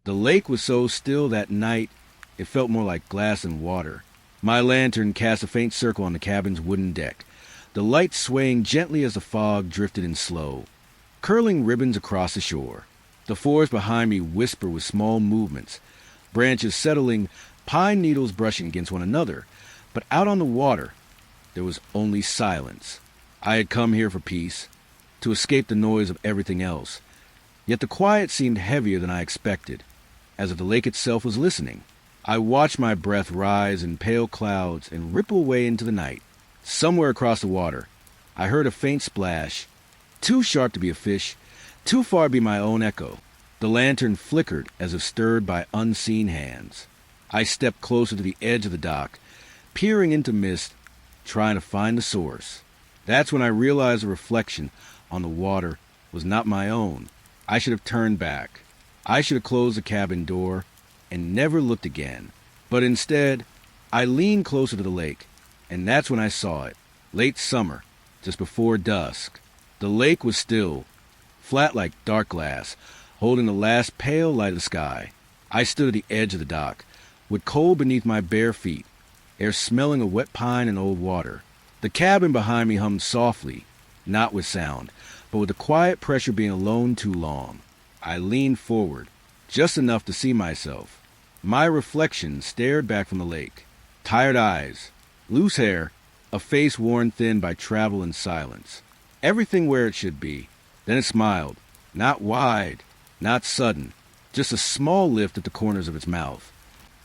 The lake was so still that night, it felt more like glass and water. My lantern cast a faint circle on the cabin's wooden deck, the light swaying gently as the fog drifted in slow, curling ribbons across the shore. The forest behind me whispered with small movements, branches settling, pine needles brushing against one another. But out on the water, there was only silence. I had come here for peace, to escape the noise of everything else. Yet the quiet seemed heavier than I expected, as if the lake itself was listening. I watched my breath rise in pale clouds and ripple away into the night. Somewhere across the water, I heard a faint splash, too sharp to be a fish, too far to be my own echo. The lantern flickered as if stirred by unseen hands. I stepped closer to the edge of the dock, peering into mist, trying to find the source. That's when I realized the reflection on the water was not my own. I should have turned back. I should have closed the cabin door and never looked again. But instead, I leaned closer to the lake, and that's when I saw it. Late summer, just before dusk. The lake was still, flat like dark glass, holding the last pale light of the sky. I stood at the edge of the dock, with cold beneath my bare feet, air smelling of wet pine and old water. The cabin behind me hummed softly, not with sound, but with the quiet pressure being alone too long. I leaned forward, just enough to see myself. My reflection stared back from the lake. Tired eyes, loose hair, a face worn thin by travel and silence. Everything where it should be. Then it smiled, not wide, not sudden, just a small lift at the corners of its mouth.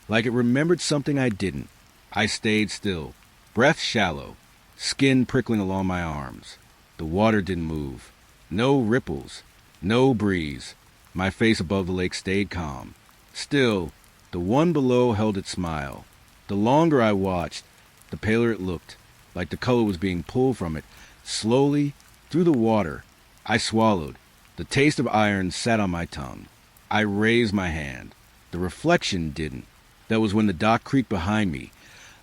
Like it remembered something I didn't. I stayed still, breath shallow, skin prickling along my arms. The water didn't move. No ripples, no breeze. My face above the lake stayed calm. Still, the one below held its smile. The longer I watched, the paler it looked, like the color was being pulled from it, slowly, through the water. I swallowed. The taste of iron sat on my tongue. I raised my hand. The reflection didn't. That was when the dock creaked behind me,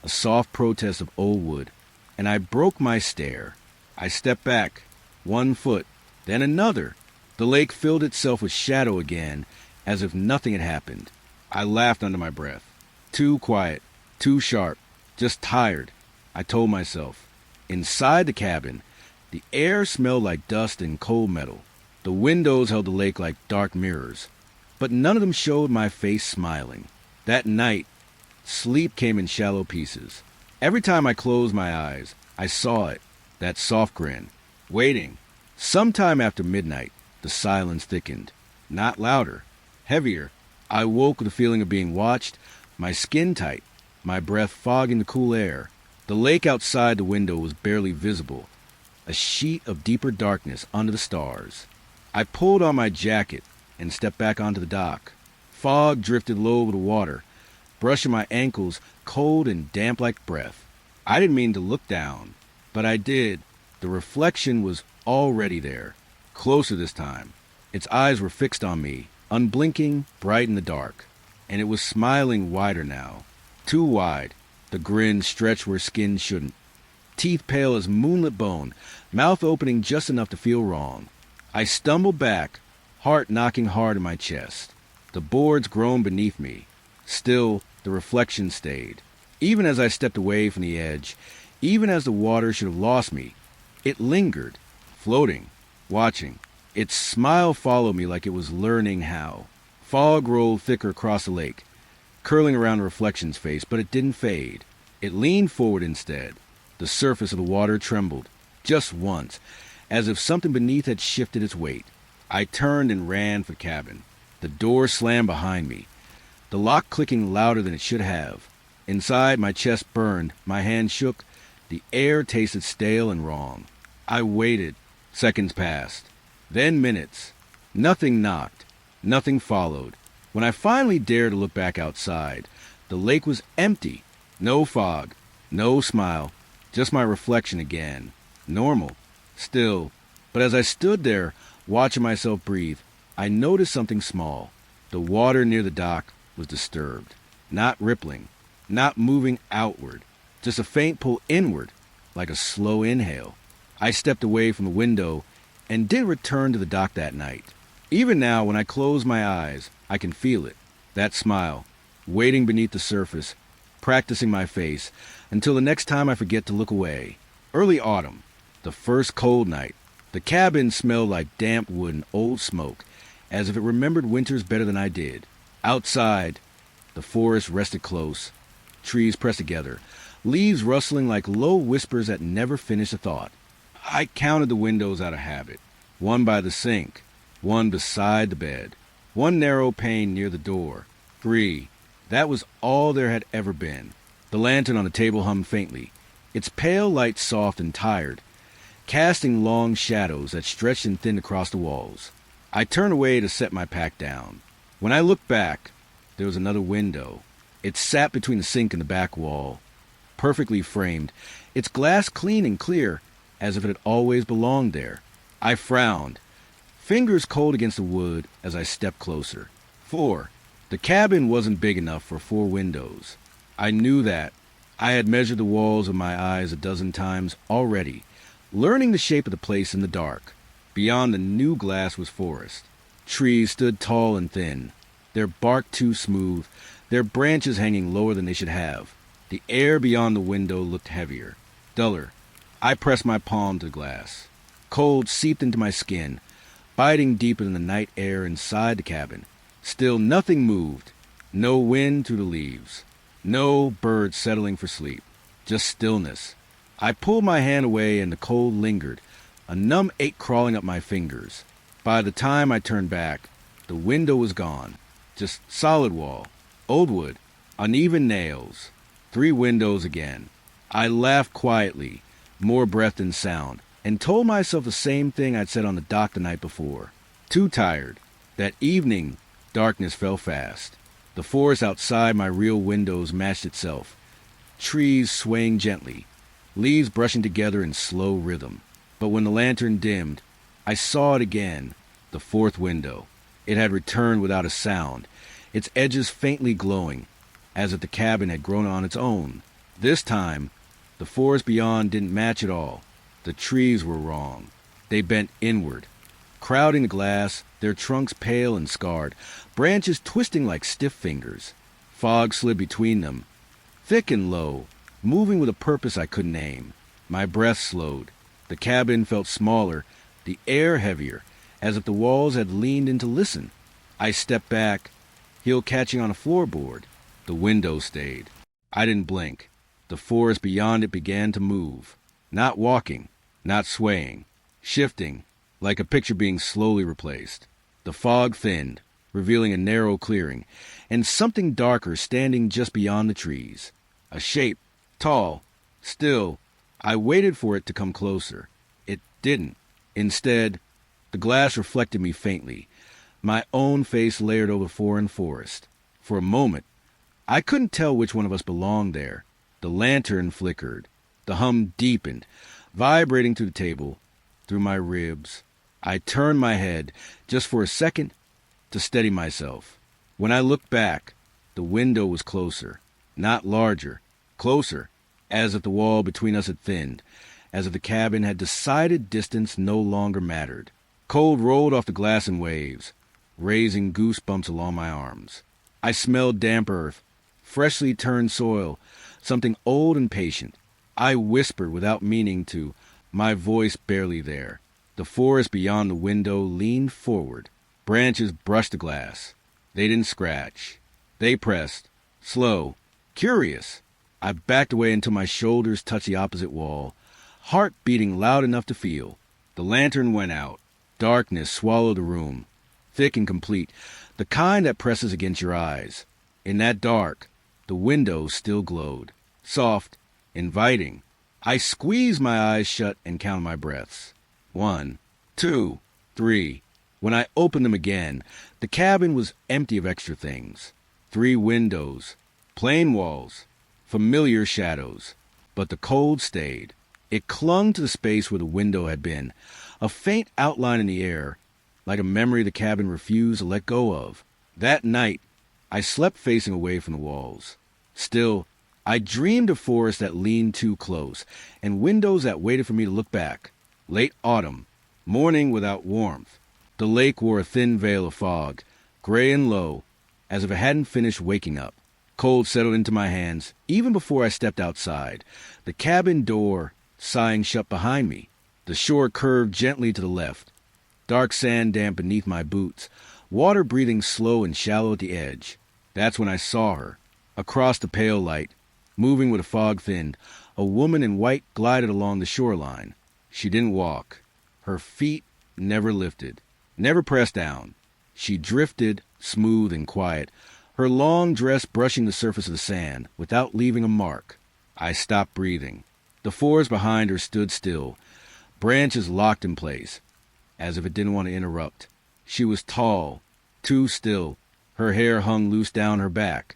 a soft protest of old wood, and I broke my stare. I stepped back, 1 foot, then another. The lake filled itself with shadow again, as if nothing had happened. I laughed under my breath. Too quiet, too sharp, just tired, I told myself. Inside the cabin, the air smelled like dust and cold metal. The windows held the lake like dark mirrors, but none of them showed my face smiling. That night, sleep came in shallow pieces. Every time I closed my eyes, I saw it, that soft grin, waiting. Sometime after midnight, the silence thickened. Not louder, heavier. I woke with the feeling of being watched, my skin tight, my breath fogging the cool air. The lake outside the window was barely visible, a sheet of deeper darkness under the stars. I pulled on my jacket and stepped back onto the dock. Fog drifted low over the water, brushing my ankles, cold and damp like breath. I didn't mean to look down, but I did. The reflection was already there, closer this time. Its eyes were fixed on me, unblinking, bright in the dark, and it was smiling wider now. Too wide, the grin stretched where skin shouldn't. Teeth pale as moonlit bone, mouth opening just enough to feel wrong. I stumbled back, heart knocking hard in my chest. The boards groaned beneath me. Still, the reflection stayed. Even as I stepped away from the edge, even as the water should have lost me, it lingered, floating, watching. Its smile followed me like it was learning how. Fog rolled thicker across the lake, curling around the reflection's face, but it didn't fade. It leaned forward instead. The surface of the water trembled, just once, as if something beneath had shifted its weight. I turned and ran for the cabin. The door slammed behind me, the lock clicking louder than it should have. Inside, my chest burned, my hands shook, the air tasted stale and wrong. I waited. Seconds passed. Then minutes. Nothing knocked. Nothing followed. When I finally dared to look back outside, the lake was empty. No fog. No smile. Just my reflection again. Normal. Still. But as I stood there, watching myself breathe, I noticed something small. The water near the dock was disturbed. Not rippling. Not moving outward. Just a faint pull inward, like a slow inhale. I stepped away from the window and didn't return to the dock that night. Even now, when I close my eyes, I can feel it. That smile, waiting beneath the surface, practicing my face, until the next time I forget to look away. Early autumn, the first cold night. The cabin smelled like damp wood and old smoke, as if it remembered winters better than I did. Outside, the forest rested close, trees pressed together, leaves rustling like low whispers that never finish a thought. I counted the windows out of habit. One by the sink, one beside the bed, one narrow pane near the door. 3. That was all there had ever been. The lantern on the table hummed faintly, its pale light soft and tired, casting long shadows that stretched and thinned across the walls. I turned away to set my pack down. When I looked back, there was another window. It sat between the sink and the back wall, perfectly framed, its glass clean and clear, as if it had always belonged there. I frowned, fingers cold against the wood as I stepped closer. 4. The cabin wasn't big enough for 4 windows. I knew that. I had measured the walls with my eyes a dozen times already, learning the shape of the place in the dark. Beyond the new glass was forest. Trees stood tall and thin, their bark too smooth, their branches hanging lower than they should have. The air beyond the window looked heavier, duller. I pressed my palm to the glass. Cold seeped into my skin, biting deeper than the night air inside the cabin. Still nothing moved. No wind through the leaves. No birds settling for sleep. Just stillness. I pulled my hand away and the cold lingered, a numb ache crawling up my fingers. By the time I turned back, the window was gone. Just solid wall, old wood, uneven nails. 3 windows again. I laughed quietly, more breath than sound, and told myself the same thing I'd said on the dock the night before. Too tired. That evening, darkness fell fast. The forest outside my real windows matched itself. Trees swaying gently, leaves brushing together in slow rhythm. But when the lantern dimmed, I saw it again, the 4th window. It had returned without a sound, its edges faintly glowing, as if the cabin had grown on its own. This time, the forest beyond didn't match at all. The trees were wrong. They bent inward, crowding the glass, their trunks pale and scarred, branches twisting like stiff fingers. Fog slid between them, thick and low, moving with a purpose I couldn't name. My breath slowed. The cabin felt smaller, the air heavier, as if the walls had leaned in to listen. I stepped back, heel catching on a floorboard. The window stayed. I didn't blink. The forest beyond it began to move. Not walking, not swaying, shifting, like a picture being slowly replaced. The fog thinned, revealing a narrow clearing, and something darker standing just beyond the trees. A shape, tall, still. I waited for it to come closer. It didn't. Instead, the glass reflected me faintly, my own face layered over foreign forest. For a moment, I couldn't tell which one of us belonged there. The lantern flickered. The hum deepened, vibrating through the table, through my ribs. I turned my head, just for a second, to steady myself. When I looked back, the window was closer. Not larger, closer, as if the wall between us had thinned, as if the cabin had decided distance no longer mattered. Cold rolled off the glass in waves, raising goosebumps along my arms. I smelled damp earth, freshly turned soil, something old and patient. I whispered without meaning to, my voice barely there. The forest beyond the window leaned forward. Branches brushed the glass. They didn't scratch. They pressed, slow, curious. I backed away until my shoulders touched the opposite wall, heart beating loud enough to feel. The lantern went out. Darkness swallowed the room, thick and complete, the kind that presses against your eyes. In that dark, the window still glowed, soft, inviting. I squeezed my eyes shut and counted my breaths. 1, 2, 3. When I opened them again, the cabin was empty of extra things. 3 windows, plain walls, familiar shadows. But the cold stayed. It clung to the space where the window had been, a faint outline in the air, like a memory the cabin refused to let go of. That night, I slept facing away from the walls. Still, I dreamed of forests that leaned too close, and windows that waited for me to look back. Late autumn, morning without warmth. The lake wore a thin veil of fog, gray and low, as if it hadn't finished waking up. Cold settled into my hands even before I stepped outside. The cabin door, sighing, shut behind me. The shore curved gently to the left. Dark sand damp beneath my boots, water breathing slow and shallow at the edge. That's when I saw her. Across the pale light, moving with a fog thinned, a woman in white glided along the shoreline. She didn't walk. Her feet never lifted, never pressed down. She drifted, smooth and quiet, her long dress brushing the surface of the sand without leaving a mark. I stopped breathing. The forest behind her stood still, branches locked in place, as if it didn't want to interrupt. She was tall, too still. Her hair hung loose down her back,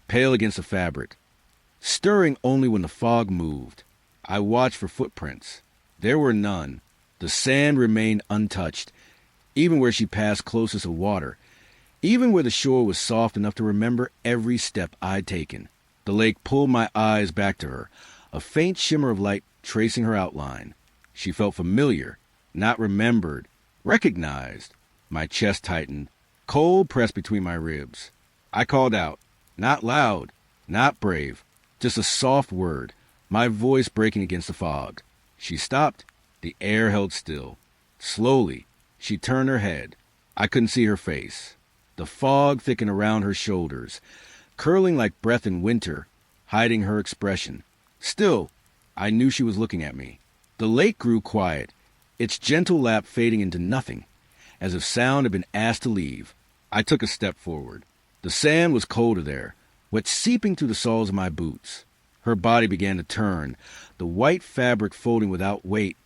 pale against the fabric, stirring only when the fog moved. I watched for footprints. There were none. The sand remained untouched, even where she passed closest to water, even where the shore was soft enough to remember every step I'd taken. The lake pulled my eyes back to her, a faint shimmer of light tracing her outline. She felt familiar, not remembered, recognized. My chest tightened, cold pressed between my ribs. I called out, not loud, not brave, just a soft word, my voice breaking against the fog. She stopped. The air held still. Slowly, she turned her head. I couldn't see her face. The fog thickened around her shoulders, curling like breath in winter, hiding her expression. Still, I knew she was looking at me. The lake grew quiet, its gentle lap fading into nothing, as if sound had been asked to leave. I took a step forward. The sand was colder there, wet seeping through the soles of my boots. Her body began to turn, the white fabric folding without weight,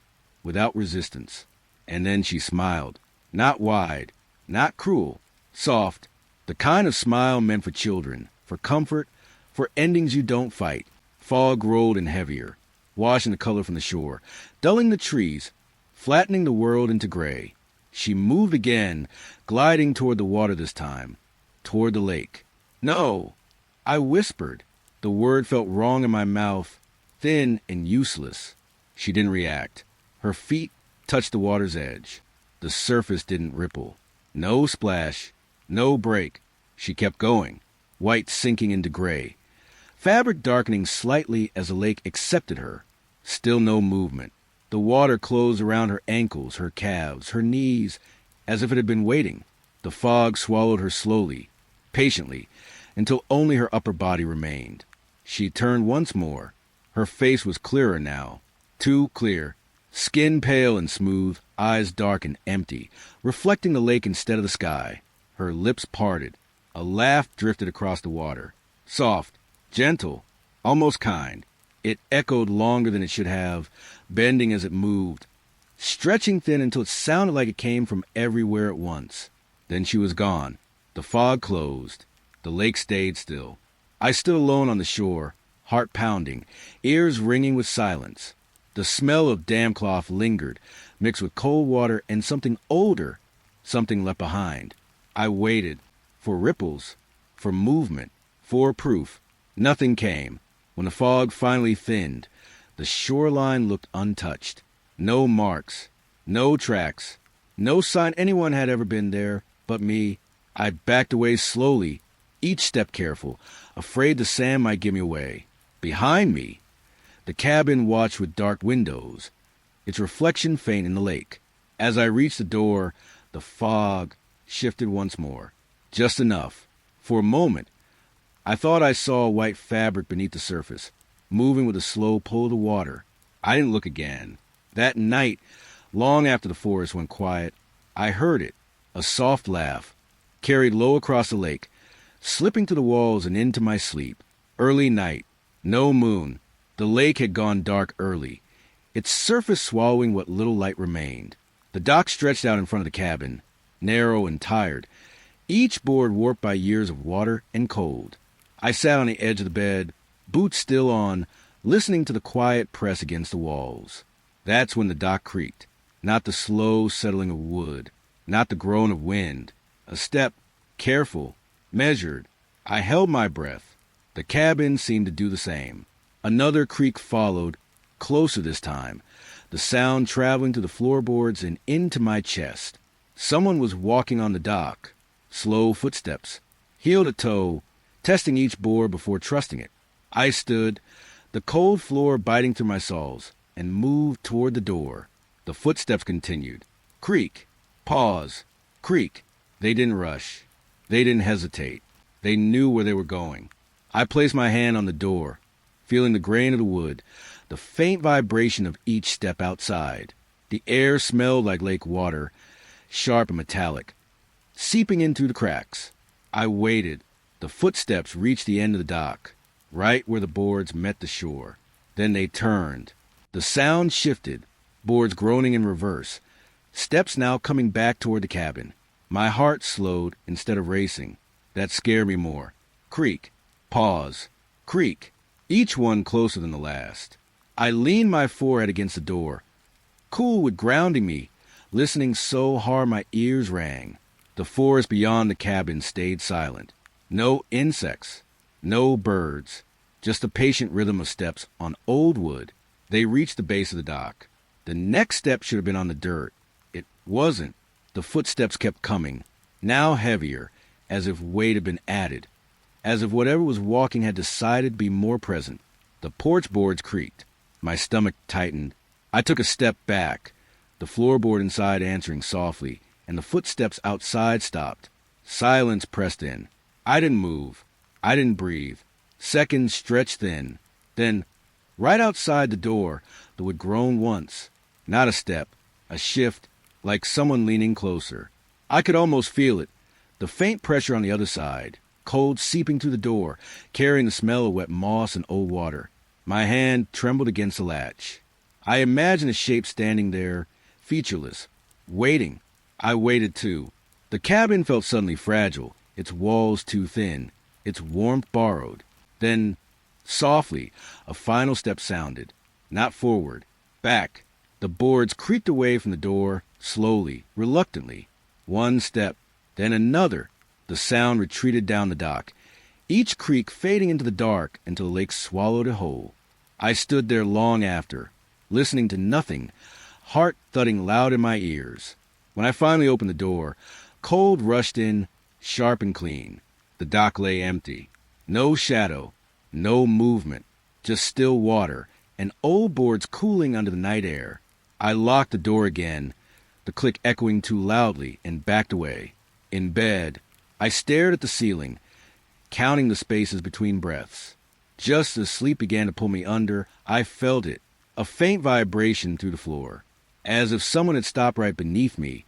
without resistance. And then she smiled. Not wide, not cruel, soft, the kind of smile meant for children, for comfort, for endings you don't fight. Fog rolled in heavier, washing the color from the shore, dulling the trees, flattening the world into gray. She moved again, gliding toward the water this time, toward the lake. No, I whispered. The word felt wrong in my mouth, thin and useless. She didn't react. Her feet touched the water's edge. The surface didn't ripple. No splash, no break. She kept going, white sinking into gray, fabric darkening slightly as the lake accepted her. Still no movement. The water closed around her ankles, her calves, her knees, as if it had been waiting. The fog swallowed her slowly, patiently, until only her upper body remained. She turned once more. Her face was clearer now, too clear, skin pale and smooth, eyes dark and empty, reflecting the lake instead of the sky. Her lips parted. A laugh drifted across the water, soft, gentle, almost kind. It echoed longer than it should have, bending as it moved, stretching thin until it sounded like it came from everywhere at once. Then she was gone. The fog closed. The lake stayed still. I stood alone on the shore, heart pounding, ears ringing with silence. The smell of damp cloth lingered, mixed with cold water and something older, something left behind. I waited, for ripples, for movement, for proof. Nothing came. When the fog finally thinned, the shoreline looked untouched. No marks, no tracks, no sign anyone had ever been there but me. I backed away slowly, each step careful, afraid the sand might give me away. Behind me, the cabin watched with dark windows, its reflection faint in the lake. As I reached the door, the fog shifted once more, just enough. For a moment, I thought I saw a white fabric beneath the surface, moving with a slow pull of the water. I didn't look again. That night, long after the forest went quiet, I heard it, a soft laugh, carried low across the lake, slipping through the walls and into my sleep. Early night, no moon. The lake had gone dark early, its surface swallowing what little light remained. The dock stretched out in front of the cabin, narrow and tired, each board warped by years of water and cold. I sat on the edge of the bed, boots still on, listening to the quiet press against the walls. That's when the dock creaked, not the slow settling of wood, not the groan of wind. A step, careful, measured. I held my breath. The cabin seemed to do the same. Another creak followed, closer this time, the sound traveling to the floorboards and into my chest. Someone was walking on the dock. Slow footsteps, heel to toe, testing each board before trusting it. I stood, the cold floor biting through my soles, and moved toward the door. The footsteps continued. Creak. Pause. Creak. They didn't rush. They didn't hesitate. They knew where they were going. I placed my hand on the door, feeling the grain of the wood, the faint vibration of each step outside. The air smelled like lake water, sharp and metallic, seeping in through the cracks. I waited. The footsteps reached the end of the dock, right where the boards met the shore. Then they turned. The sound shifted, boards groaning in reverse, steps now coming back toward the cabin. My heart slowed instead of racing. That scared me more. Creak. Pause. Creak. Each one closer than the last. I leaned my forehead against the door, cool with grounding me, listening so hard my ears rang. The forest beyond the cabin stayed silent. No insects, no birds, just the patient rhythm of steps on old wood. They reached the base of the dock. The next step should have been on the dirt. It wasn't. The footsteps kept coming, now heavier, as if weight had been added, as if whatever was walking had decided to be more present. The porch boards creaked. My stomach tightened. I took a step back, the floorboard inside answering softly, and the footsteps outside stopped. Silence pressed in. I didn't move. I didn't breathe. Seconds stretched thin. Then, right outside the door, the wood groaned once. Not a step, a shift, like someone leaning closer. I could almost feel it, the faint pressure on the other side, cold seeping through the door, carrying the smell of wet moss and old water. My hand trembled against the latch. I imagined a shape standing there, featureless, waiting. I waited too. The cabin felt suddenly fragile, its walls too thin, its warmth borrowed. Then, softly, a final step sounded. Not forward, back. The boards creaked away from the door, slowly, reluctantly. One step, then another. The sound retreated down the dock, each creak fading into the dark until the lake swallowed it whole. I stood there long after, listening to nothing, heart thudding loud in my ears. When I finally opened the door, cold rushed in, sharp and clean. The dock lay empty. No shadow, no movement, just still water, and old boards cooling under the night air. I locked the door again, the click echoing too loudly, and backed away. In bed, I stared at the ceiling, counting the spaces between breaths. Just as sleep began to pull me under, I felt it, a faint vibration through the floor, as if someone had stopped right beneath me,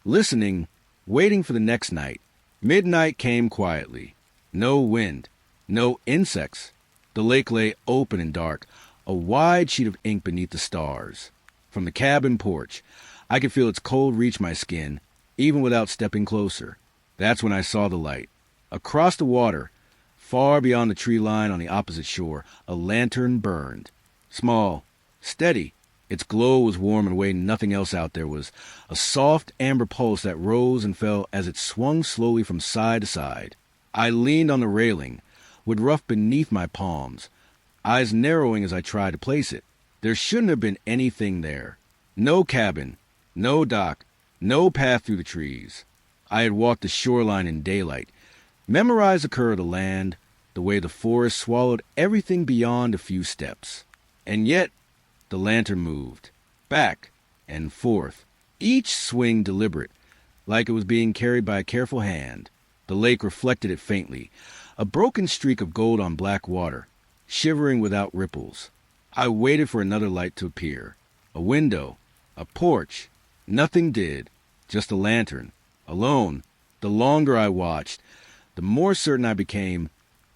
listening, waiting for the next night. Midnight came quietly. No wind, no insects. The lake lay open and dark, a wide sheet of ink beneath the stars. From the cabin porch, I could feel its cold reach my skin, even without stepping closer. That's when I saw the light. Across the water, far beyond the tree line on the opposite shore, a lantern burned. Small, steady. Its glow was warm in a way nothing else out there was, a soft amber pulse that rose and fell as it swung slowly from side to side. I leaned on the railing, wood rough beneath my palms, eyes narrowing as I tried to place it. There shouldn't have been anything there. No cabin, no dock, no path through the trees. I had walked the shoreline in daylight, memorized the curve of the land, the way the forest swallowed everything beyond a few steps. And yet, the lantern moved, back and forth, each swing deliberate, like it was being carried by a careful hand. The lake reflected it faintly, a broken streak of gold on black water, shivering without ripples. I waited for another light to appear. A window, a porch. Nothing did, just a lantern. Alone. The longer I watched, the more certain I became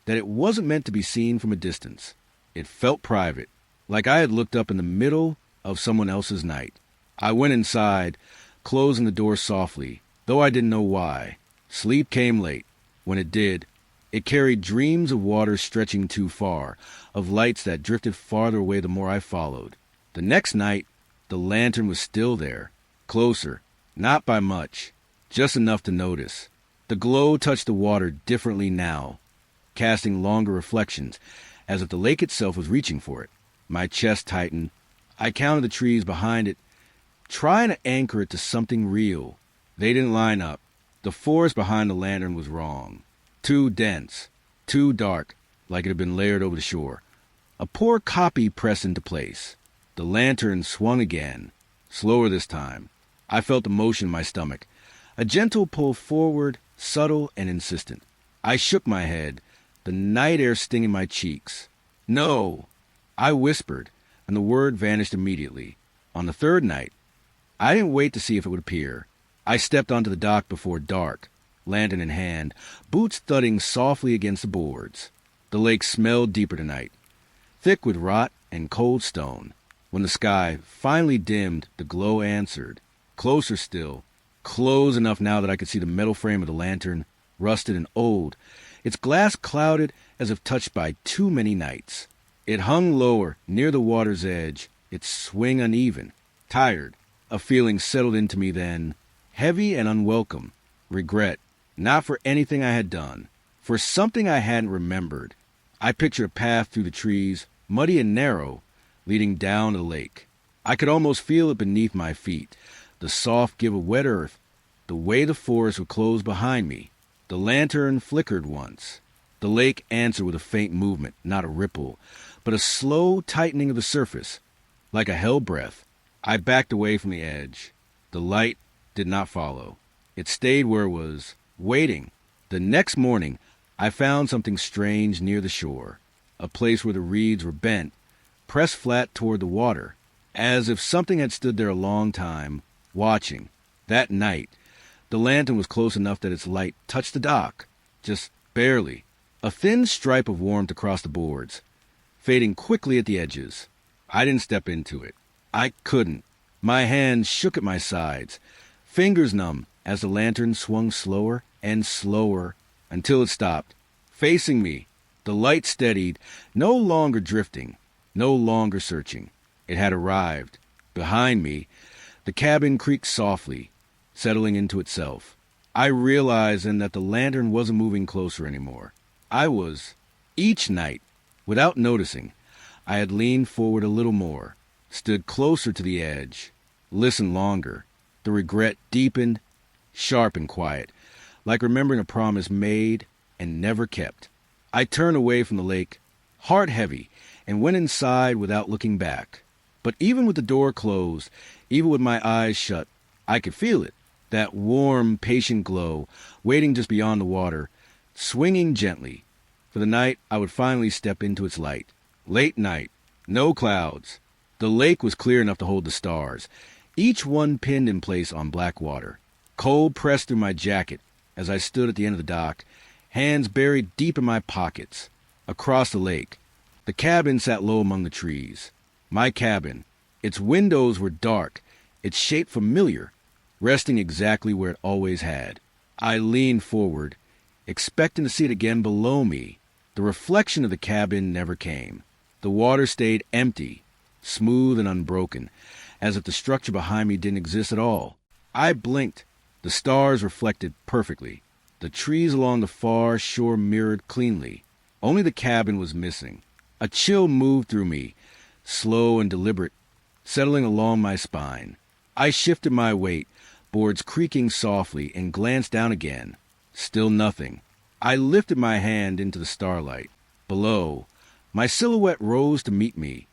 that it wasn't meant to be seen from a distance. It felt private, like I had looked up in the middle of someone else's night. I went inside, closing the door softly, though I didn't know why. Sleep came late. When it did, it carried dreams of water stretching too far, of lights that drifted farther away the more I followed. The next night, the lantern was still there, closer, not by much, just enough to notice. The glow touched the water differently now, casting longer reflections, as if the lake itself was reaching for it. My chest tightened. I counted the trees behind it, trying to anchor it to something real. They didn't line up. The forest behind the lantern was wrong. Too dense, too dark, like it had been layered over the shore. A poor copy pressed into place. The lantern swung again, slower this time. I felt the motion in my stomach. A gentle pull forward, subtle and insistent. I shook my head, the night air stinging my cheeks. No! I whispered, and the word vanished immediately. On the third night, I didn't wait to see if it would appear. I stepped onto the dock before dark, lantern in hand, boots thudding softly against the boards. The lake smelled deeper tonight, thick with rot and cold stone. When the sky finally dimmed, the glow answered. Closer still, close enough now that I could see the metal frame of the lantern, rusted and old, its glass clouded as if touched by too many nights. It hung lower, near the water's edge, its swing uneven. Tired, a feeling settled into me then, heavy and unwelcome. Regret, not for anything I had done, for something I hadn't remembered. I pictured a path through the trees, muddy and narrow, leading down to the lake. I could almost feel it beneath my feet, the soft give of wet earth, the way the forest would close behind me. The lantern flickered once. The lake answered with a faint movement, not a ripple, but a slow tightening of the surface, like a hell breath. I backed away from the edge. The light did not follow. It stayed where it was, waiting. The next morning, I found something strange near the shore, a place where the reeds were bent, pressed flat toward the water, as if something had stood there a long time, watching. That night, the lantern was close enough that its light touched the dock, just barely. A thin stripe of warmth across the boards, fading quickly at the edges. I didn't step into it. I couldn't. My hands shook at my sides, fingers numb as the lantern swung slower and slower until it stopped. Facing me, the light steadied, no longer drifting, no longer searching. It had arrived. Behind me, the cabin creaked softly, settling into itself. I realized then that the lantern wasn't moving closer anymore. I was. Each night, without noticing, I had leaned forward a little more, stood closer to the edge, listened longer. The regret deepened, sharp and quiet, like remembering a promise made and never kept. I turned away from the lake, heart heavy, and went inside without looking back. But even with the door closed, even with my eyes shut, I could feel it, that warm, patient glow, waiting just beyond the water, swinging gently. For the night, I would finally step into its light. Late night, no clouds. The lake was clear enough to hold the stars, each one pinned in place on black water. Cold pressed through my jacket as I stood at the end of the dock, hands buried deep in my pockets. Across the lake, the cabin sat low among the trees. My cabin. Its windows were dark, its shape familiar, resting exactly where it always had. I leaned forward, expecting to see it again below me. The reflection of the cabin never came. The water stayed empty, smooth and unbroken, as if the structure behind me didn't exist at all. I blinked. The stars reflected perfectly. The trees along the far shore mirrored cleanly. Only the cabin was missing. A chill moved through me, slow and deliberate, settling along my spine. I shifted my weight, boards creaking softly, and glanced down again. Still nothing. I lifted my hand into the starlight. Below, my silhouette rose to meet me,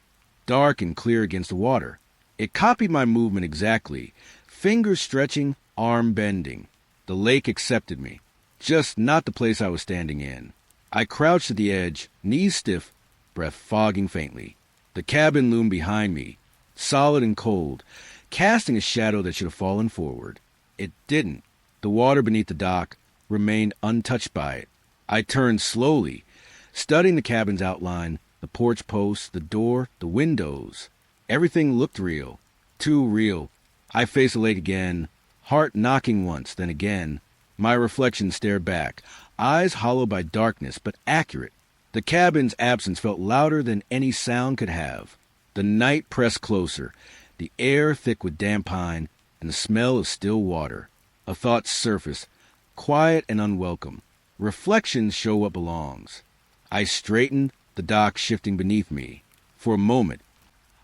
dark and clear against the water. It copied my movement exactly, fingers stretching, arm bending. The lake accepted me, just not the place I was standing in. I crouched at the edge, knees stiff, breath fogging faintly. The cabin loomed behind me, solid and cold, casting a shadow that should have fallen forward. It didn't. The water beneath the dock remained untouched by it. I turned slowly, studying the cabin's outline, the porch posts, the door, the windows. Everything looked real, too real. I faced the lake again, heart knocking once, then again. My reflection stared back, eyes hollowed by darkness, but accurate. The cabin's absence felt louder than any sound could have. The night pressed closer, the air thick with damp pine and the smell of still water. A thought surfaced, quiet and unwelcome. Reflections show what belongs. I straightened, the dock shifting beneath me. For a moment,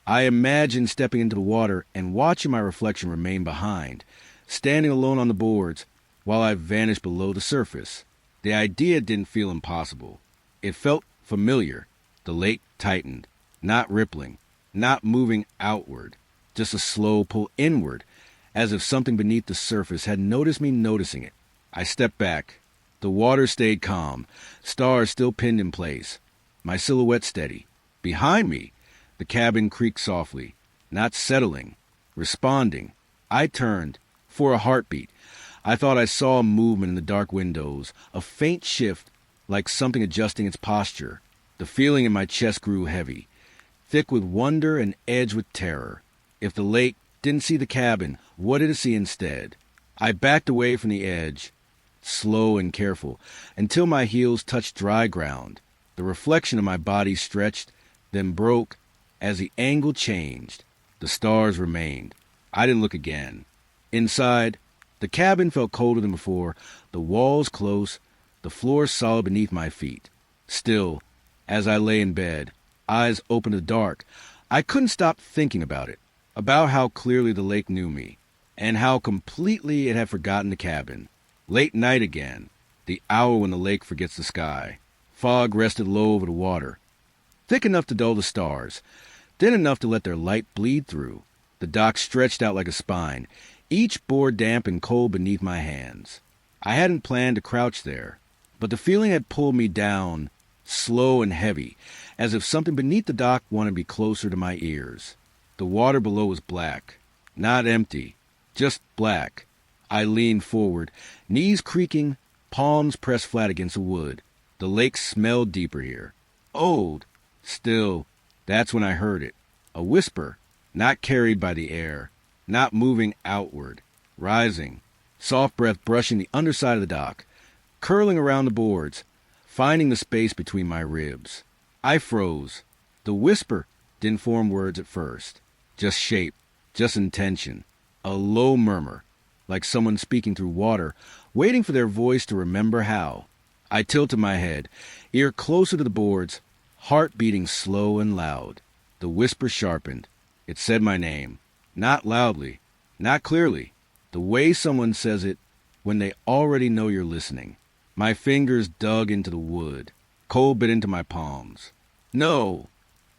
I imagined stepping into the water and watching my reflection remain behind, standing alone on the boards while I vanished below the surface. The idea didn't feel impossible. It felt familiar. The lake tightened, not rippling, not moving outward, just a slow pull inward, as if something beneath the surface had noticed me noticing it. I stepped back. The water stayed calm, stars still pinned in place, my silhouette steady. Behind me, the cabin creaked softly, not settling, responding. I turned. For a heartbeat. I thought I saw a movement in the dark windows, a faint shift, like something adjusting its posture. The feeling in my chest grew heavy, thick with wonder and edged with terror. If the lake didn't see the cabin, what did it see instead? I backed away from the edge, slow and careful, until my heels touched dry ground. The reflection of my body stretched, then broke. As the angle changed, the stars remained. I didn't look again. Inside, the cabin felt colder than before, the walls close, the floor solid beneath my feet. Still, as I lay in bed, eyes open to the dark, I couldn't stop thinking about it, about how clearly the lake knew me, and how completely it had forgotten the cabin. Late night again, the hour when the lake forgets the sky. Fog rested low over the water, thick enough to dull the stars, thin enough to let their light bleed through. The dock stretched out like a spine, each board damp and cold beneath my hands. I hadn't planned to crouch there, but the feeling had pulled me down, slow and heavy, as if something beneath the dock wanted to be closer to my ears. The water below was black, not empty, just black. I leaned forward, knees creaking, palms pressed flat against the wood. The lake smelled deeper here, old. Still, that's when I heard it, a whisper, not carried by the air, not moving outward, rising, soft breath brushing the underside of the dock, curling around the boards, finding the space between my ribs. I froze. The whisper didn't form words at first, just shape, just intention, a low murmur, like someone speaking through water, waiting for their voice to remember how. I tilted my head, ear closer to the boards, heart beating slow and loud. The whisper sharpened. It said my name. Not loudly, not clearly, the way someone says it when they already know you're listening. My fingers dug into the wood, cold bit into my palms. No!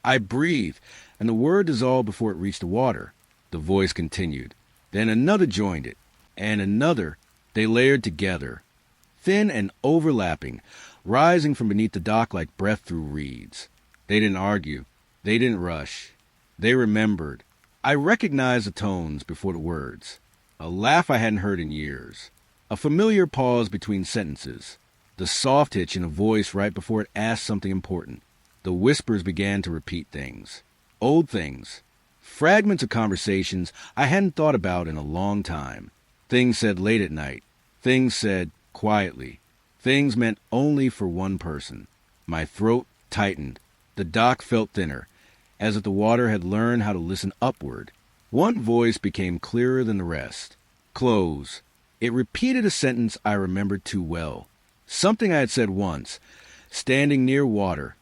I breathed, and the word dissolved before it reached the water. The voice continued. Then another joined it, and another. They layered together, thin and overlapping, rising from beneath the dock like breath through reeds. They didn't argue. They didn't rush. They remembered. I recognized the tones before the words. A laugh I hadn't heard in years. A familiar pause between sentences. The soft hitch in a voice right before it asked something important. The whispers began to repeat things. Old things. Fragments of conversations I hadn't thought about in a long time. Things said late at night. Things said quietly. Things meant only for one person. My throat tightened. The dock felt thinner, as if the water had learned how to listen upward. One voice became clearer than the rest. Close. It repeated a sentence I remembered too well. Something I had said once, standing near water,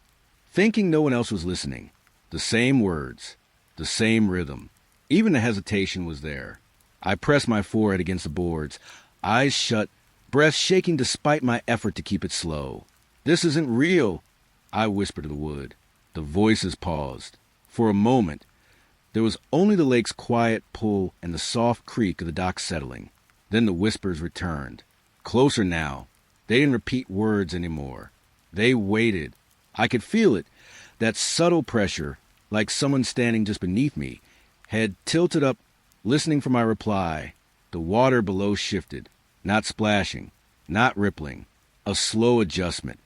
thinking no one else was listening. The same words, the same rhythm. Even the hesitation was there. I pressed my forehead against the boards, eyes shut, breath shaking despite my effort to keep it slow. This isn't real, I whispered to the wood. The voices paused. For a moment, there was only the lake's quiet pull and the soft creak of the dock settling. Then the whispers returned. Closer now. They didn't repeat words anymore. They waited. I could feel it, that subtle pressure, like someone standing just beneath me, head tilted up, listening for my reply. The water below shifted, not splashing, not rippling, a slow adjustment,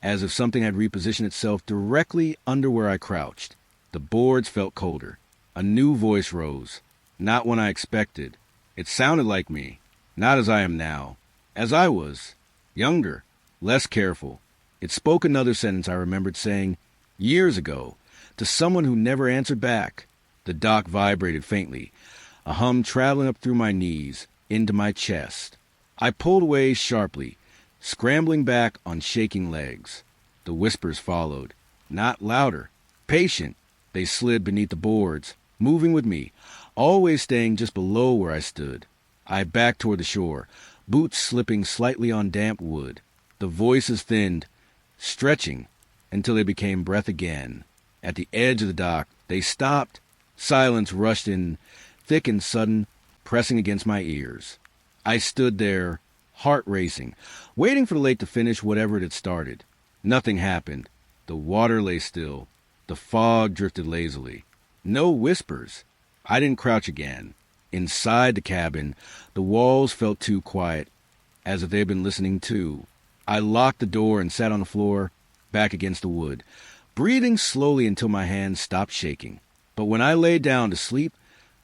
as if something had repositioned itself directly under where I crouched. The boards felt colder. A new voice rose, not one I expected. It sounded like me, not as I am now, as I was, younger, less careful. It spoke another sentence I remembered saying years ago to someone who never answered back. The dock vibrated faintly, a hum traveling up through my knees, into my chest. I pulled away sharply, scrambling back on shaking legs. The whispers followed, not louder, patient. They slid beneath the boards, moving with me, always staying just below where I stood. I backed toward the shore, boots slipping slightly on damp wood. The voices thinned, stretching until they became breath again. At the edge of the dock, they stopped. Silence rushed in, thick and sudden, pressing against my ears. I stood there, heart racing, waiting for the lake to finish whatever it had started. Nothing happened. The water lay still. The fog drifted lazily. No whispers. I didn't crouch again. Inside the cabin, the walls felt too quiet, as if they had been listening too. I locked the door and sat on the floor, back against the wood, breathing slowly until my hands stopped shaking. But when I lay down to sleep,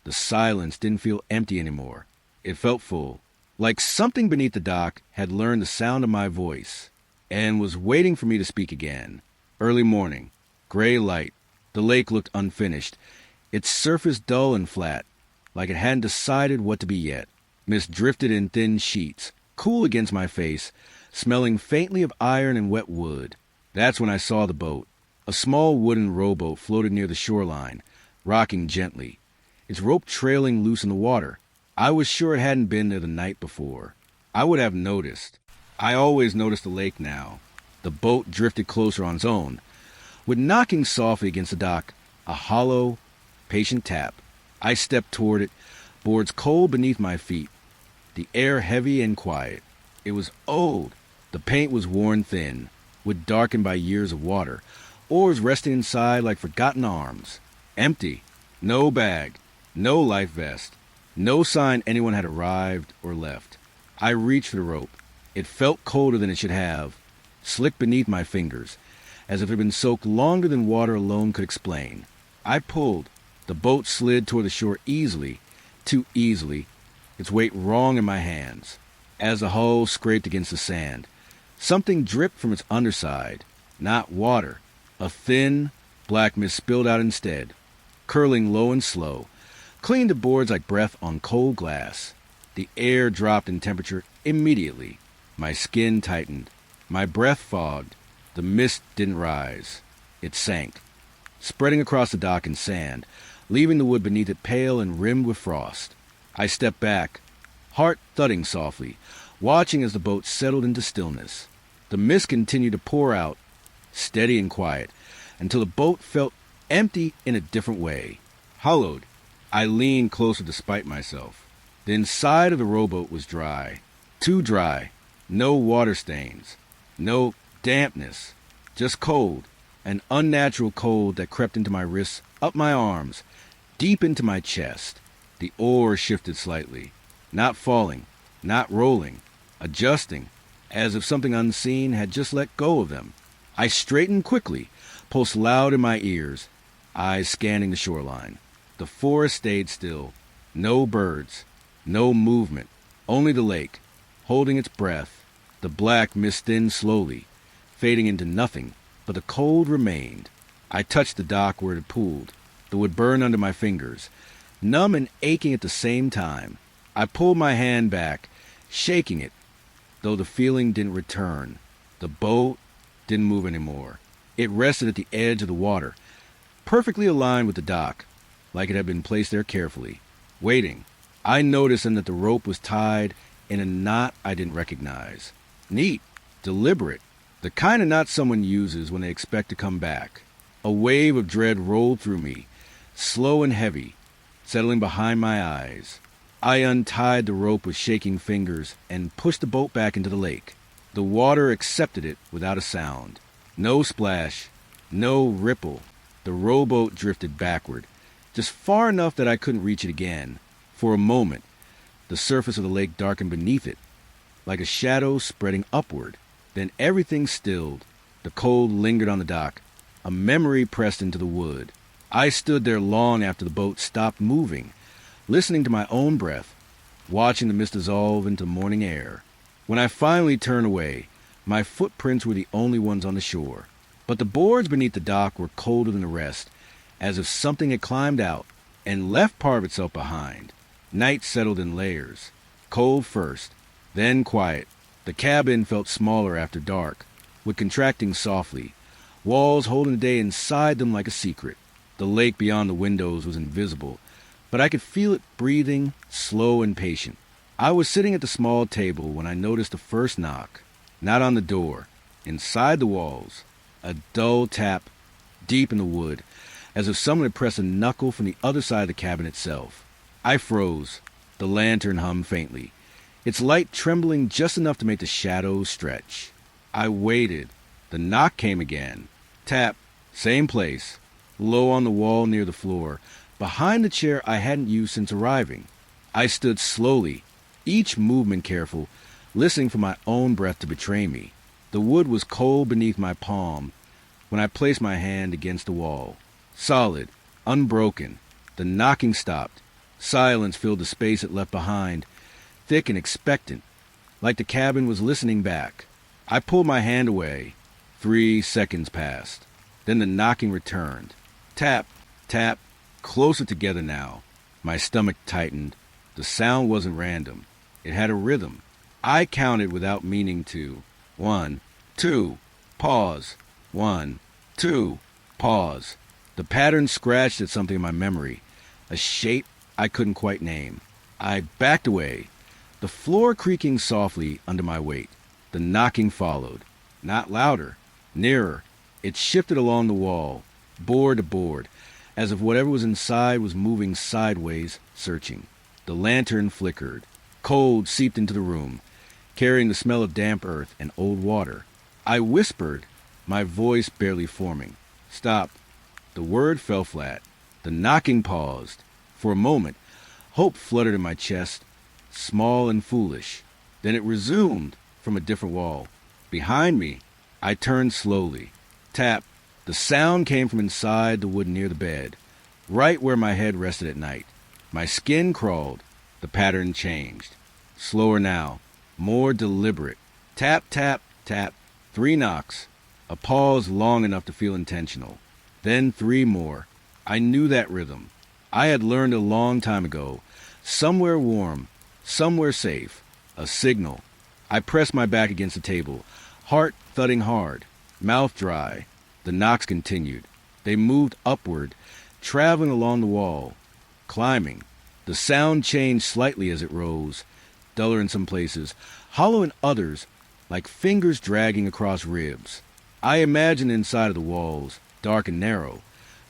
the silence didn't feel empty anymore. It felt full, like something beneath the dock had learned the sound of my voice and was waiting for me to speak again. Early morning, gray light. The lake looked unfinished, its surface dull and flat, like it hadn't decided what to be yet. Mist drifted in thin sheets, cool against my face, smelling faintly of iron and wet wood. That's when I saw the boat. A small wooden rowboat floated near the shoreline, rocking gently, its rope trailing loose in the water. I was sure it hadn't been there the night before. I would have noticed. I always noticed the lake now. The boat drifted closer on its own, with knocking softly against the dock, a hollow, patient tap. I stepped toward it, boards cold beneath my feet, the air heavy and quiet. It was old. The paint was worn thin, would darkened by years of water, oars resting inside like forgotten arms. Empty. No bag. No life vest. No sign anyone had arrived or left. I reached for the rope. It felt colder than it should have, slick beneath my fingers, as if it had been soaked longer than water alone could explain. I pulled. The boat slid toward the shore easily, too easily, its weight wrong in my hands. As the hull scraped against the sand, something dripped from its underside. Not water. A thin, black mist spilled out instead, curling low and slow, clinging to boards like breath on cold glass. The air dropped in temperature immediately. My skin tightened. My breath fogged. The mist didn't rise. It sank, spreading across the dock and sand, leaving the wood beneath it pale and rimmed with frost. I stepped back, heart thudding softly, watching as the boat settled into stillness. The mist continued to pour out, steady and quiet, until the boat felt empty in a different way. Hollowed. I leaned closer to spite myself. The inside of the rowboat was dry. Too dry. No water stains. No dampness. Just cold. An unnatural cold that crept into my wrists, up my arms, deep into my chest. The oar shifted slightly. Not falling. Not rolling. Adjusting, as if something unseen had just let go of them. I straightened quickly, pulse loud in my ears, eyes scanning the shoreline. The forest stayed still. No birds. No movement. Only the lake, holding its breath. The black mist thinned slowly, fading into nothing, but the cold remained. I touched the dock where it had pooled. The wood burned under my fingers, numb and aching at the same time. I pulled my hand back, shaking it, though the feeling didn't return. The boat didn't move anymore. It rested at the edge of the water, perfectly aligned with the dock, like it had been placed there carefully, waiting. I noticed then that the rope was tied in a knot I didn't recognize. Neat, deliberate, the kind of knot someone uses when they expect to come back. A wave of dread rolled through me, slow and heavy, settling behind my eyes. I untied the rope with shaking fingers and pushed the boat back into the lake. The water accepted it without a sound. No splash, no ripple. The rowboat drifted backward, just far enough that I couldn't reach it again. For a moment, the surface of the lake darkened beneath it, like a shadow spreading upward. Then everything stilled. The cold lingered on the dock. A memory pressed into the wood. I stood there long after the boat stopped moving, listening to my own breath, watching the mist dissolve into morning air. When I finally turned away, my footprints were the only ones on the shore. But the boards beneath the dock were colder than the rest, as if something had climbed out and left part of itself behind. Night settled in layers. Cold first, then quiet. The cabin felt smaller after dark, with contracting softly, walls holding the day inside them like a secret. The lake beyond the windows was invisible, but I could feel it breathing, slow and patient. I was sitting at the small table when I noticed the first knock. Not on the door. Inside the walls. A dull tap, deep in the wood, as if someone had pressed a knuckle from the other side of the cabin itself. I froze. The lantern hummed faintly, its light trembling just enough to make the shadows stretch. I waited. The knock came again. Tap. Same place. Low on the wall near the floor, behind the chair I hadn't used since arriving. I stood slowly, each movement careful, listening for my own breath to betray me. The wood was cold beneath my palm when I placed my hand against the wall. Solid, unbroken. The knocking stopped. Silence filled the space it left behind, thick and expectant, like the cabin was listening back. I pulled my hand away. 3 seconds passed. Then the knocking returned. Tap, tap, closer together now. My stomach tightened. The sound wasn't random. It had a rhythm. I counted without meaning to. 1, 2, pause. 1, 2, pause. The pattern scratched at something in my memory, a shape I couldn't quite name. I backed away, the floor creaking softly under my weight. The knocking followed, not louder, nearer. It shifted along the wall, board to board, as if whatever was inside was moving sideways, searching. The lantern flickered. Cold seeped into the room, carrying the smell of damp earth and old water. I whispered, my voice barely forming. Stop. The word fell flat. The knocking paused. For a moment, hope fluttered in my chest, small and foolish. Then it resumed from a different wall. Behind me, I turned slowly. Tap. The sound came from inside the wood near the bed, right where my head rested at night. My skin crawled. The pattern changed. Slower now, more deliberate. Tap, tap, tap. 3 knocks. A pause long enough to feel intentional. Then 3 more. I knew that rhythm. I had learned a long time ago. Somewhere warm, somewhere safe. A signal. I pressed my back against the table, heart thudding hard, mouth dry. The knocks continued. They moved upward, traveling along the wall, climbing. The sound changed slightly as it rose, duller in some places, hollow in others, like fingers dragging across ribs. I imagined inside of the walls, dark and narrow,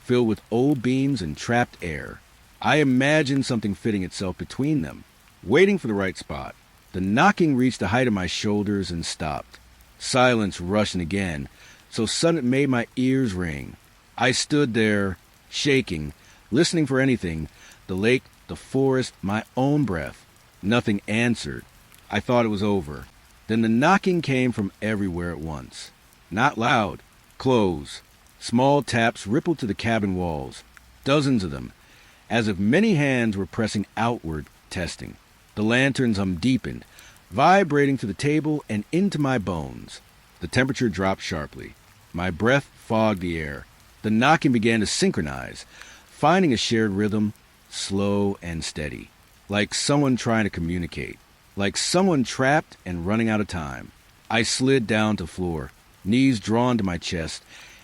filled with old beams and trapped air. I imagined something fitting itself between them, waiting for the right spot. The knocking reached the height of my shoulders and stopped. Silence rushed in again, so sudden it made my ears ring. I stood there, shaking, listening for anything, the lake, the forest, my own breath. Nothing answered. I thought it was over. Then the knocking came from everywhere at once. Not loud, close. Small taps rippled to the cabin walls, dozens of them, as if many hands were pressing outward, testing. The lanterns deepened, vibrating to the table and into my bones. The temperature dropped sharply. My breath fogged the air. The knocking began to synchronize, finding a shared rhythm, slow and steady, like someone trying to communicate, like someone trapped and running out of time. I slid down to the floor, knees drawn to my chest,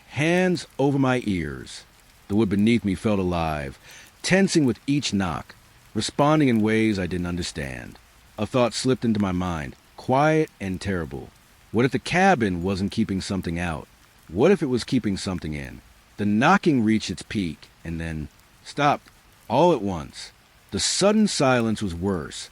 hands over my ears. The wood beneath me felt alive, tensing with each knock, responding in ways I didn't understand. A thought slipped into my mind, quiet and terrible. What if the cabin wasn't keeping something out? What if it was keeping something in? The knocking reached its peak, and then stopped, all at once. The sudden silence was worse,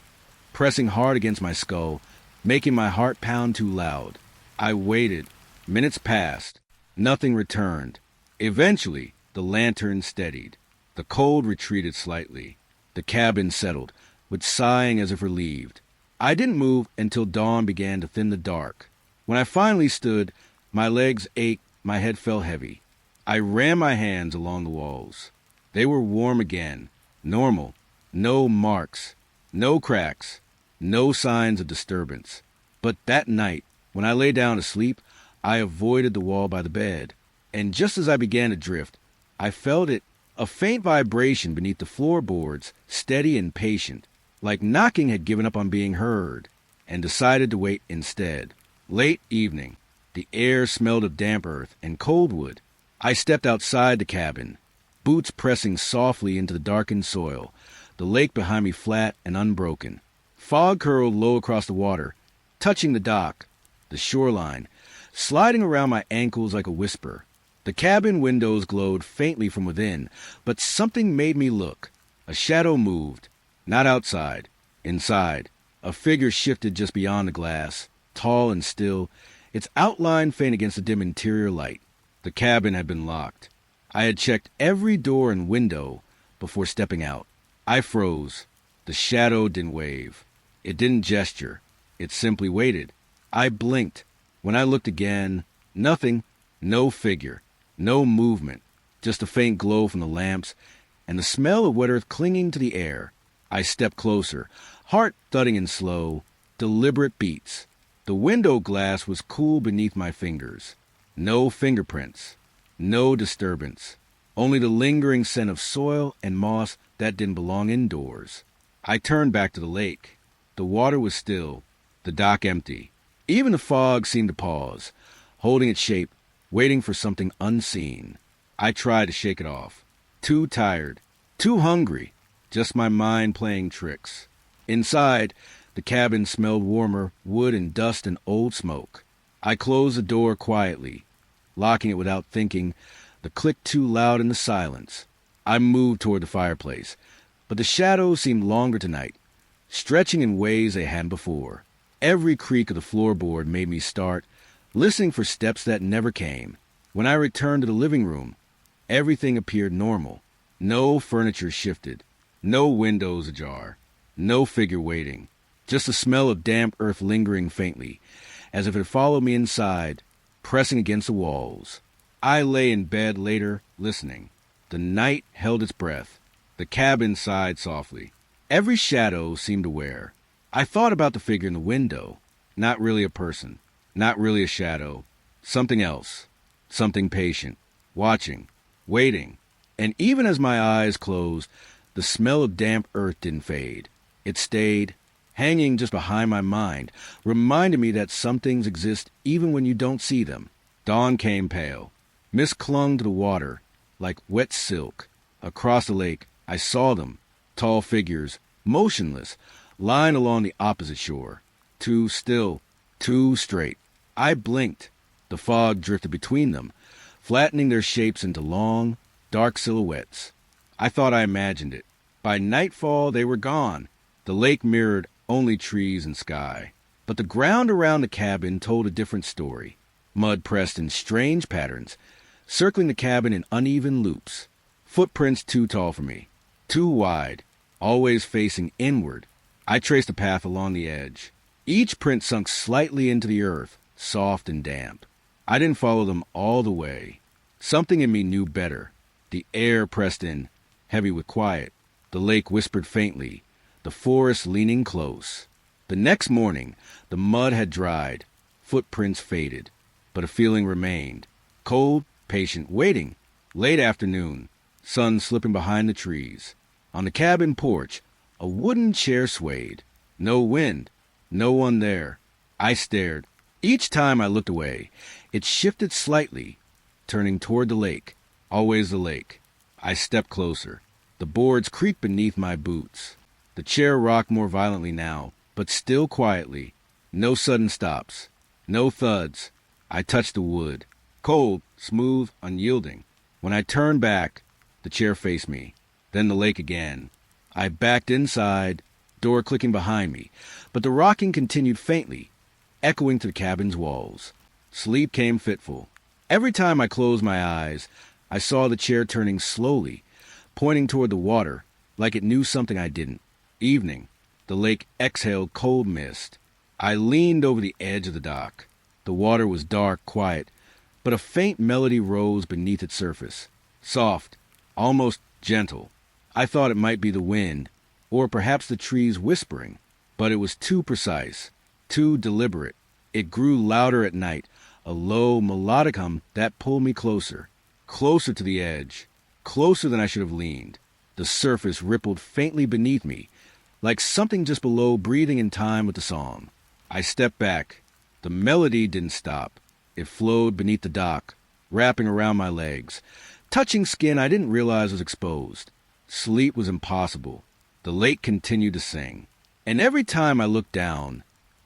pressing hard against my skull, making my heart pound too loud. I waited. Minutes passed. Nothing returned. Eventually, the lantern steadied. The cold retreated slightly. The cabin settled, with sighing as if relieved. I didn't move until dawn began to thin the dark. When I finally stood, my legs ached, my head felt heavy. I ran my hands along the walls. They were warm again, normal, no marks, no cracks, no signs of disturbance. But that night, when I lay down to sleep, I avoided the wall by the bed. And just as I began to drift, I felt it, a faint vibration beneath the floorboards, steady and patient, like knocking had given up on being heard, and decided to wait instead. Late evening. The air smelled of damp earth and cold wood. I stepped outside the cabin, boots pressing softly into the darkened soil, the lake behind me flat and unbroken. Fog curled low across the water, touching the dock. the shoreline, sliding around my ankles like a whisper. The cabin windows glowed faintly from within, but something made me look. A shadow moved. Not outside. Inside. A figure shifted just beyond the glass, tall and still, its outline faint against the dim interior light. The cabin had been locked. I had checked every door and window before stepping out. I froze. The shadow didn't wave. It didn't gesture. It simply waited. I blinked. When I looked again, nothing, no figure, no movement, just a faint glow from the lamps and the smell of wet earth clinging to the air. I stepped closer, heart thudding in slow, deliberate beats. The window glass was cool beneath my fingers. No fingerprints, no disturbance, only the lingering scent of soil and moss that didn't belong indoors. I turned back to the lake. The water was still, the dock empty. Even the fog seemed to pause, holding its shape, waiting for something unseen. I tried to shake it off. Too tired, too hungry, just my mind playing tricks. Inside, the cabin smelled warmer, wood and dust and old smoke. I closed the door quietly, locking it without thinking, the click too loud in the silence. I moved toward the fireplace, but the shadows seemed longer tonight, stretching in ways they hadn't before. Every creak of the floorboard made me start, listening for steps that never came. When I returned to the living room, everything appeared normal. No furniture shifted, no windows ajar, no figure waiting, just the smell of damp earth lingering faintly, as if it followed me inside, pressing against the walls. I lay in bed later, listening. The night held its breath. The cabin sighed softly. Every shadow seemed aware. I thought about the figure in the window. Not really a person. Not really a shadow. Something else. Something patient. Watching. Waiting. And even as my eyes closed, the smell of damp earth didn't fade. It stayed, hanging just behind my mind, reminding me that some things exist even when you don't see them. Dawn came pale. Mist clung to the water like wet silk. Across the lake, I saw them, tall figures, motionless, lying along the opposite shore. Too still, too straight. I blinked. The fog drifted between them, flattening their shapes into long, dark silhouettes. I thought I imagined it. By nightfall, they were gone. The lake mirrored only trees and sky. But the ground around the cabin told a different story. Mud pressed in strange patterns, circling the cabin in uneven loops. Footprints too tall for me, too wide, always facing inward. I traced a path along the edge. Each print sunk slightly into the earth, soft and damp. I didn't follow them all the way. Something in me knew better. The air pressed in, heavy with quiet. The lake whispered faintly, the forest leaning close. The next morning, the mud had dried, footprints faded, but a feeling remained. Cold, patient, waiting. Late afternoon, sun slipping behind the trees. On the cabin porch, a wooden chair swayed. No wind, no one there. I stared. Each time I looked away, it shifted slightly, turning toward the lake. Always the lake. I stepped closer. The boards creaked beneath my boots. The chair rocked more violently now, but still quietly. No sudden stops. No thuds. I touched the wood. Cold, smooth, unyielding. When I turned back, the chair faced me. Then the lake again. I backed inside, door clicking behind me, but the rocking continued faintly, echoing to the cabin's walls. Sleep came fitful. Every time I closed my eyes, I saw the chair turning slowly, pointing toward the water, like it knew something I didn't. Evening. The lake exhaled cold mist. I leaned over the edge of the dock. The water was dark, quiet, but a faint melody rose beneath its surface. Soft, almost gentle. I thought it might be the wind, or perhaps the trees whispering, but it was too precise, too deliberate. It grew louder at night, a low, melodic hum that pulled me closer, closer to the edge, closer than I should have leaned. The surface rippled faintly beneath me, like something just below breathing in time with the song. I stepped back. The melody didn't stop. It flowed beneath the dock, wrapping around my legs, touching skin I didn't realize was exposed. Sleep was impossible. The lake continued to sing. And every time I looked down,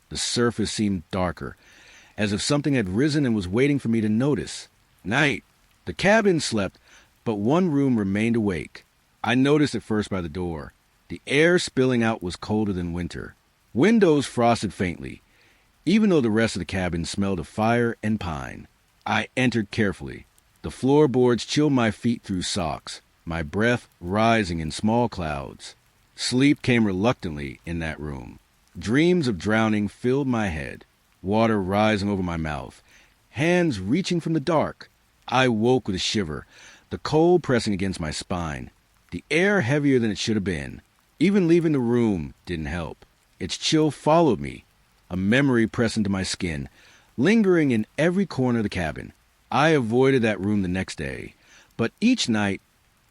the surface seemed darker, as if something had risen and was waiting for me to notice. Night. The cabin slept, but one room remained awake. I noticed it first by the door. The air spilling out was colder than winter. Windows frosted faintly, even though the rest of the cabin smelled of fire and pine. I entered carefully. The floorboards chilled my feet through socks, my breath rising in small clouds. Sleep came reluctantly in that room. Dreams of drowning filled my head, water rising over my mouth, hands reaching from the dark. I woke with a shiver, the cold pressing against my spine, the air heavier than it should have been. Even leaving the room didn't help. Its chill followed me, a memory pressed into my skin, lingering in every corner of the cabin. I avoided that room the next day, but each night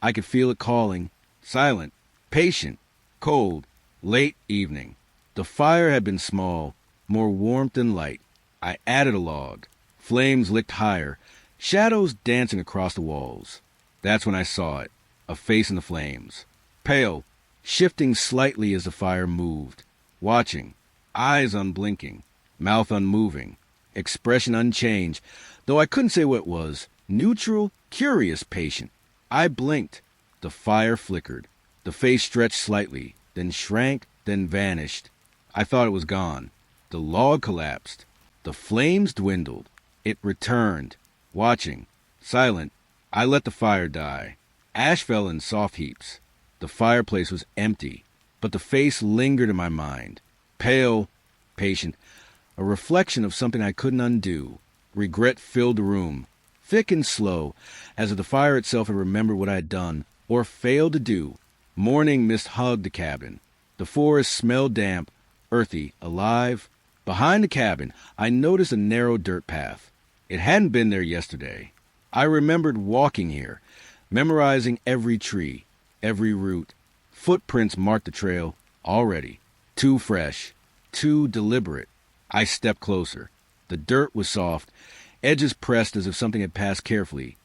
I could feel it calling, silent, patient, cold, late evening. The fire had been small, more warmth than light. I added a log. Flames licked higher, shadows dancing across the walls. That's when I saw it, a face in the flames. Pale, shifting slightly as the fire moved. Watching, eyes unblinking, mouth unmoving, expression unchanged, though I couldn't say what it was. Neutral, curious, patient. I blinked. The fire flickered. The face stretched slightly, then shrank, then vanished. I thought it was gone. The log collapsed. The flames dwindled. It returned. Watching, silent, I let the fire die. Ash fell in soft heaps. The fireplace was empty, but the face lingered in my mind. Pale, patient, a reflection of something I couldn't undo. Regret filled the room, thick and slow, as if the fire itself had remembered what I had done, or failed to do. Morning mist hugged the cabin. The forest smelled damp, earthy, alive. Behind the cabin, I noticed a narrow dirt path. It hadn't been there yesterday. I remembered walking here, memorizing every tree, every root. Footprints marked the trail already. Too fresh, too deliberate. I stepped closer. The dirt was soft, edges pressed as if something had passed carefully,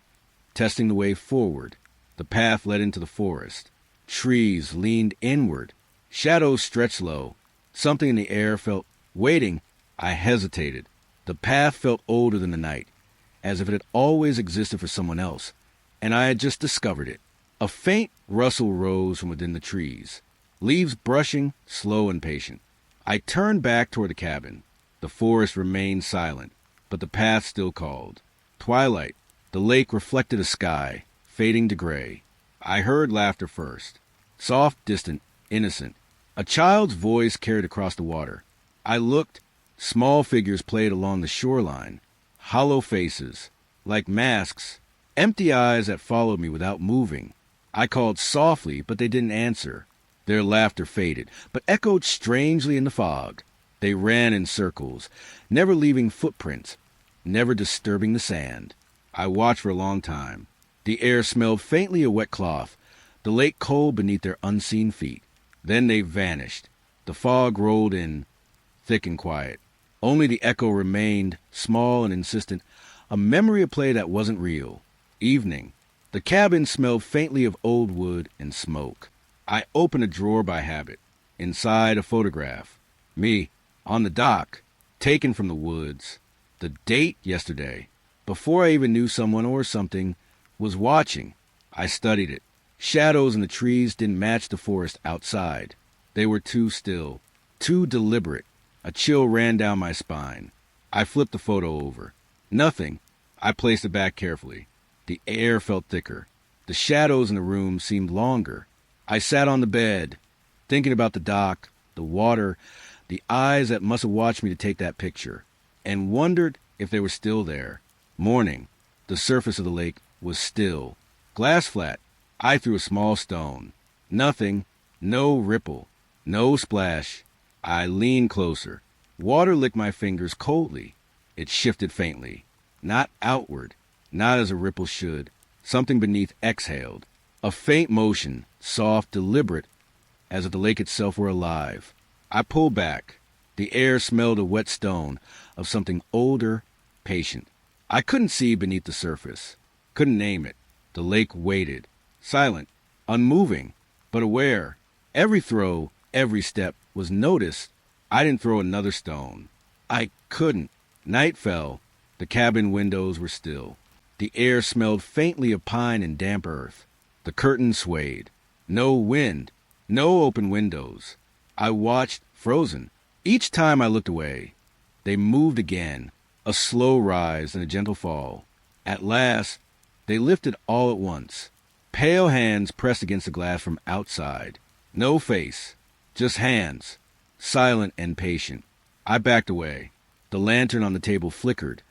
testing the way forward. The path led into the forest. Trees leaned inward. Shadows stretched low. Something in the air felt waiting. I hesitated. The path felt older than the night, as if it had always existed for someone else, and I had just discovered it. A faint rustle rose from within the trees, leaves brushing, slow and patient. I turned back toward the cabin. The forest remained silent, but the path still called. Twilight. The lake reflected a sky, fading to gray. I heard laughter first. Soft, distant, innocent. A child's voice carried across the water. I looked. Small figures played along the shoreline. Hollow faces, like masks. Empty eyes that followed me without moving. I called softly, but they didn't answer. Their laughter faded, but echoed strangely in the fog. They ran in circles, never leaving footprints, never disturbing the sand. I watched for a long time. The air smelled faintly of wet cloth, the lake cold beneath their unseen feet. Then they vanished. The fog rolled in, thick and quiet. Only the echo remained, small and insistent, a memory of play that wasn't real. Evening. The cabin smelled faintly of old wood and smoke. I opened a drawer by habit. Inside, a photograph. Me, on the dock, taken from the woods. The date yesterday, before I even knew someone or something was watching. I studied it. Shadows in the trees didn't match the forest outside. They were too still, too deliberate. A chill ran down my spine. I flipped the photo over. Nothing. I placed it back carefully. The air felt thicker. The shadows in the room seemed longer. I sat on the bed, thinking about the dock, the water, the eyes that must have watched me to take that picture, and wondered if they were still there. Morning. The surface of the lake was still. Glass flat. I threw a small stone. Nothing. No ripple. No splash. I leaned closer. Water licked my fingers coldly. It shifted faintly. Not outward. Not as a ripple should. Something beneath exhaled. A faint motion, soft, deliberate, as if the lake itself were alive. I pulled back. The air smelled of wet stone, of something older, patient. I couldn't see beneath the surface. Couldn't name it. The lake waited. Silent. Unmoving. But aware. Every throw, every step was noticed. I didn't throw another stone. I couldn't. Night fell. The cabin windows were still. The air smelled faintly of pine and damp earth. The curtains swayed. No wind. No open windows. I watched, frozen. Each time I looked away, they moved again, a slow rise and a gentle fall. At last, they lifted all at once. Pale hands pressed against the glass from outside. No face, just hands, silent and patient. I backed away. The lantern on the table flickered,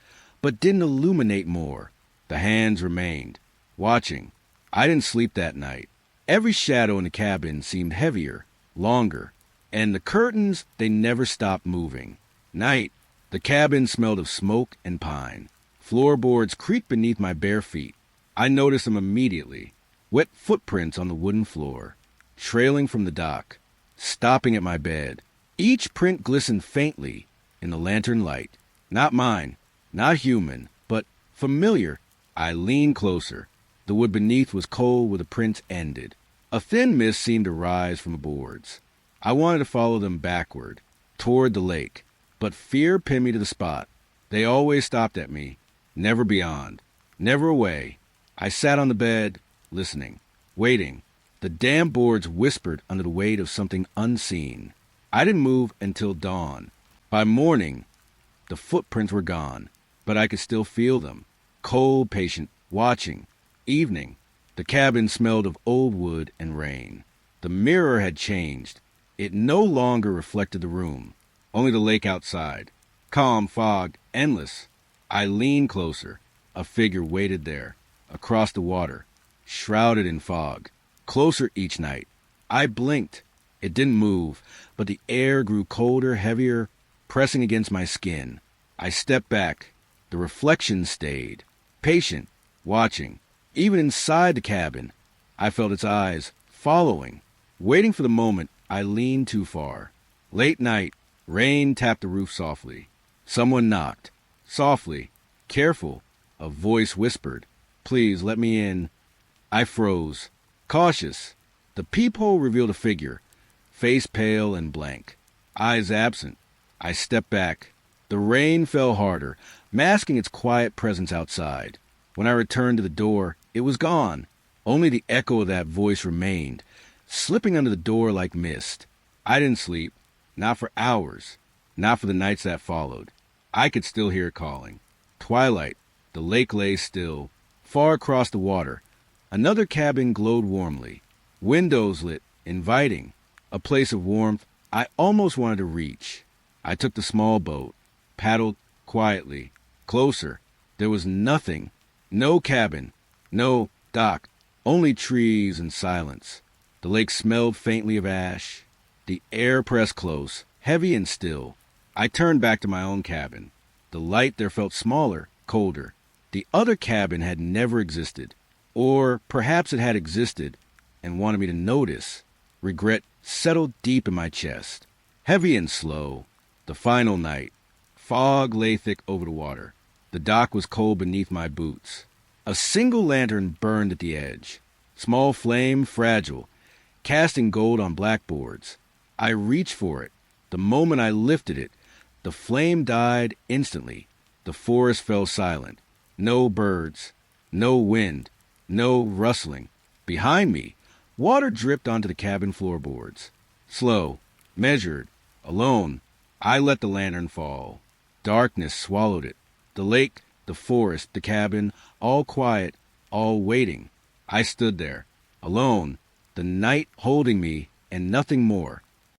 but didn't illuminate more. The hands remained, watching. I didn't sleep that night. Every shadow in the cabin seemed heavier, longer, and the curtains, they never stopped moving. Night. The cabin smelled of smoke and pine. Floorboards creaked beneath my bare feet. I noticed them immediately. Wet footprints on the wooden floor, trailing from the dock, stopping at my bed. Each print glistened faintly in the lantern light. Not mine, not human, but familiar. I leaned closer. The wood beneath was cold where the prints ended. A thin mist seemed to rise from the boards. I wanted to follow them backward, toward the lake, but fear pinned me to the spot. They always stopped at me, never beyond, never away. I sat on the bed, listening, waiting. The damp boards whispered under the weight of something unseen. I didn't move until dawn. By morning, the footprints were gone, but I could still feel them. Cold, patient, watching. Evening. The cabin smelled of old wood and rain. The mirror had changed. It no longer reflected the room, only the lake outside. Calm fog, endless. I leaned closer. A figure waited there, across the water, shrouded in fog. Closer each night. I blinked. It didn't move, but the air grew colder, heavier, pressing against my skin. I stepped back. The reflection stayed, patient, watching. Even inside the cabin, I felt its eyes, following. Waiting for the moment, I leaned too far. Late night, rain tapped the roof softly. Someone knocked. Softly, careful. A voice whispered, "Please let me in." I froze, cautious. The peephole revealed a figure, face pale and blank, eyes absent. I stepped back. The rain fell harder, masking its quiet presence outside. When I returned to the door, it was gone. Only the echo of that voice remained, slipping under the door like mist. I didn't sleep, not for hours, not for the nights that followed. I could still hear it calling. Twilight, the lake lay still. Far across the water, another cabin glowed warmly. Windows lit, inviting, a place of warmth I almost wanted to reach. I took the small boat, paddled quietly, closer. There was nothing, no cabin, no dock, only trees and silence. The lake smelled faintly of ash. The air pressed close, heavy and still. I turned back to my own cabin. The light there felt smaller, colder. The other cabin had never existed. Or perhaps it had existed and wanted me to notice. Regret settled deep in my chest, heavy and slow. The final night. Fog lay thick over the water. The dock was cold beneath my boots. A single lantern burned at the edge. Small flame, fragile, casting gold on blackboards. I reached for it. The moment I lifted it, the flame died instantly. The forest fell silent. No birds, no wind, no rustling. Behind me, water dripped onto the cabin floorboards. Slow, measured, alone, I let the lantern fall. Darkness swallowed it. The lake, the forest, the cabin, all quiet, all waiting. I stood there, alone, the night holding me and nothing more.